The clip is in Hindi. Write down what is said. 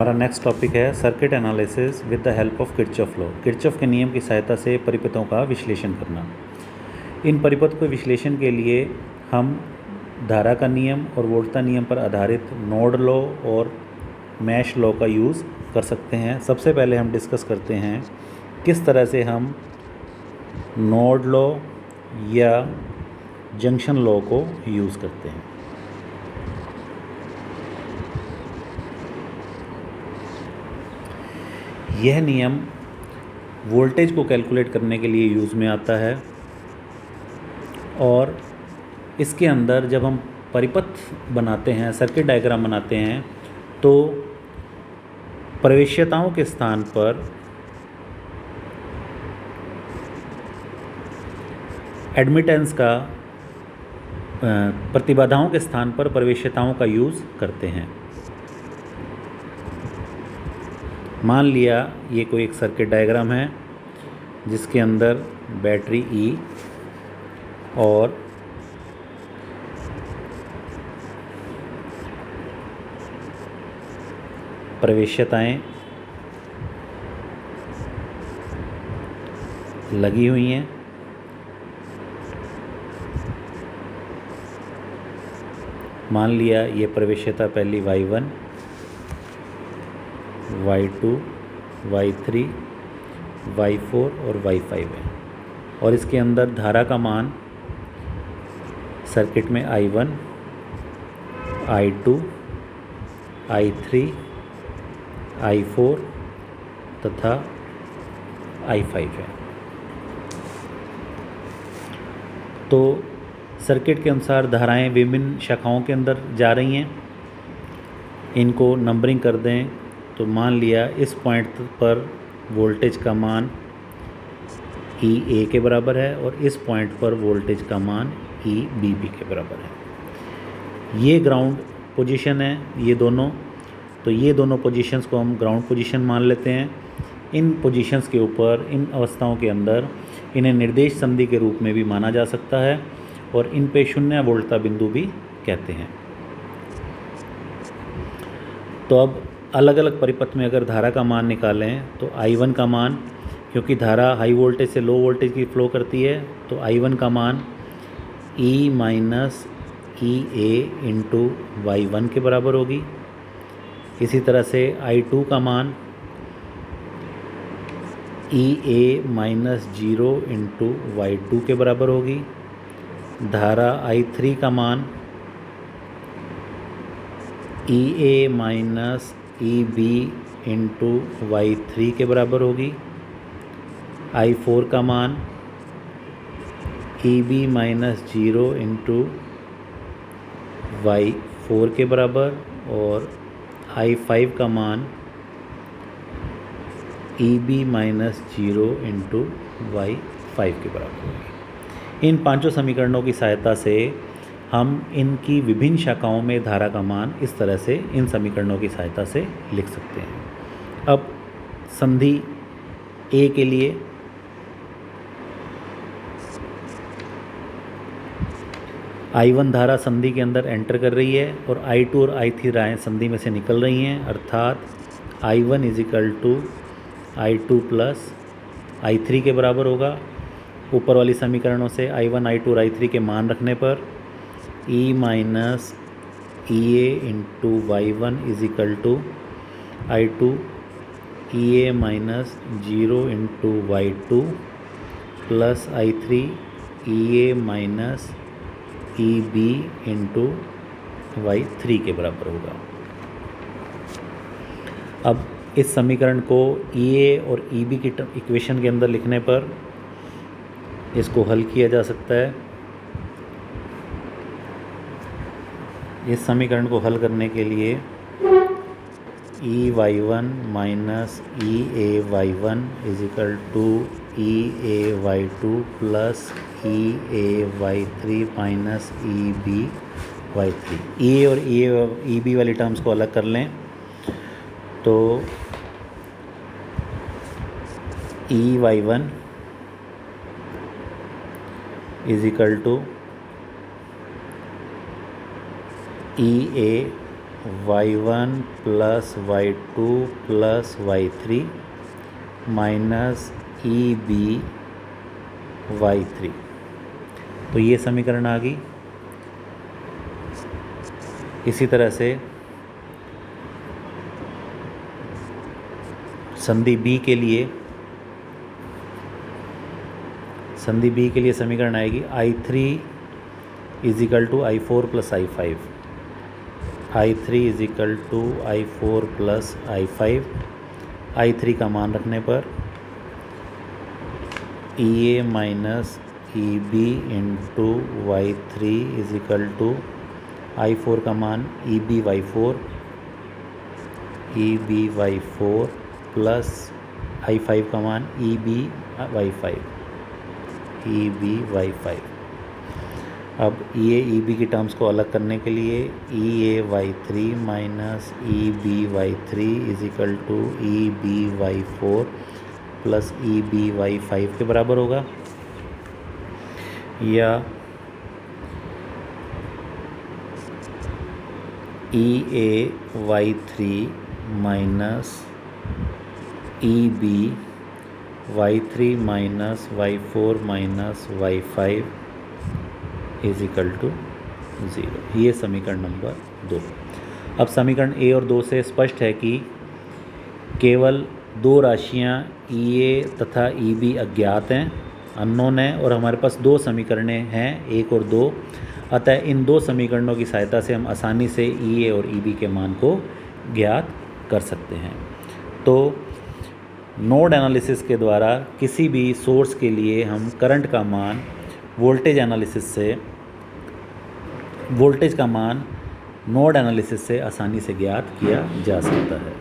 हमारा नेक्स्ट टॉपिक है circuit analysis with the help of Kirchhoff law. Kirchhoff के नियम की सहायता से परिपथों का विश्लेषण करना। इन परिपथ के विश्लेषण के लिए हम धारा का नियम और वोल्टता नियम पर आधारित नोड लॉ और मैश लॉ का यूज़ कर सकते हैं। सबसे पहले हम डिस्कस करते हैं किस तरह से हम नोड लॉ या जंक्शन लॉ को यूज़ करते हैं। यह नियम वोल्टेज को कैलकुलेट करने के लिए यूज़ में आता है और इसके अंदर जब हम परिपथ बनाते हैं, सर्किट डायग्राम बनाते हैं, तो प्रवेश्यताओं के स्थान पर एडमिटेंस का प्रतिबाधाओं के स्थान पर प्रवेश्यताओं का यूज़ करते हैं। मान लिया ये कोई एक सर्किट डायग्राम है जिसके अंदर बैटरी E और प्रवेश्यताएं लगी हुई हैं। मान लिया ये प्रवेश्यता पहली Y1, Y2, Y3, Y4 और Y5 है और इसके अंदर धारा का मान सर्किट में I1, I2, I3, I4 तथा I5 है। तो सर्किट के अनुसार धाराएं विभिन्न शाखाओं के अंदर जा रही हैं। इनको नंबरिंग कर दें तो मान लिया इस पॉइंट पर वोल्टेज का मान EA के बराबर है और इस पॉइंट पर वोल्टेज का मान EBB के बराबर है। ये ग्राउंड पोजीशन है, ये दोनों। तो ये दोनों पोजीशंस को हम ग्राउंड पोजीशन मान लेते हैं। इन पोजीशंस के ऊपर, इन अवस्थाओं के अंदर इन्हें निर्देश संधि के रूप में भी माना जा सकता है और इन पे शून्य वोल्टता बिंदु भी कहते हैं। तो अब अलग अलग परिपथ में अगर धारा का मान निकालें तो I1 का मान, क्योंकि धारा हाई वोल्टेज से लो वोल्टेज की फ्लो करती है, तो I1 का मान E minus EA into Y1 के बराबर होगी। इसी तरह से I2 का मान EA माइनस 0 इंटू Y2 के बराबर होगी। धारा I3 का मान EA minus EB into Y3 के बराबर होगी। I4 का मान EB माइनस 0 इंटू Y4 के बराबर और I5 का मान EB माइनस 0 इंटू Y5 के बराबर होगी। इन पांचों समीकरणों की सहायता से हम इनकी विभिन्न शाखाओं में धारा का मान इस तरह से इन समीकरणों की सहायता से लिख सकते हैं। अब संधि A के लिए I1 धारा संधि के अंदर एंटर कर रही है और I2 और I3 धाराएँ संधि में से निकल रही हैं, अर्थात I1 is equal to I2 plus I3 के बराबर होगा। ऊपर वाली समीकरणों से I1, I2 और I3 के मान रखने पर E minus EA into Y1 equal to I2 EA minus 0 into Y2 plus I3 EA minus EB into Y3 के बराबर होगा। अब इस समीकरण को EA और EB की इक्वेशन के अंदर लिखने पर इसको हल किया जा सकता है। इस समीकरण को हल करने के लिए EY1 minus EAY1 equal to EAY2 plus EAY3 minus EBY3। EA और EB वाली टर्म्स को अलग कर लें तो EY1 equal to EA y1 plus y2 plus y3 minus EB y3। तो ये समीकरण आ गई। इसी तरह से संधि B के लिए समीकरण आएगी I3 equal to I4 plus I5, I3 equal to I4 plus I5। I3 का मान रखने पर EA minus EB into Y3 equal to I4 का मान EB Y4 प्लस I5 का मान EB Y5। अब EB की टर्म्स को अलग करने के लिए EA minus EB equal to EB plus EB के बराबर होगा, या EA minus EB minus Y4 minus Y5 equal to 0। ये समीकरण नंबर 2। अब समीकरण A और 2 से स्पष्ट है कि केवल दो राशियां EA तथा EB अज्ञात हैं, अननोन है, और हमारे पास दो समीकरणें हैं 1 और 2। अतः इन दो समीकरणों की सहायता से हम आसानी से EA और EB के मान को ज्ञात कर सकते हैं। तो नोड एनालिसिस के द्वारा किसी भी सोर्स के लिए हम करंट का मान वोल्टेज का मान नोड एनालिसिस से आसानी से ज्ञात किया जा सकता है।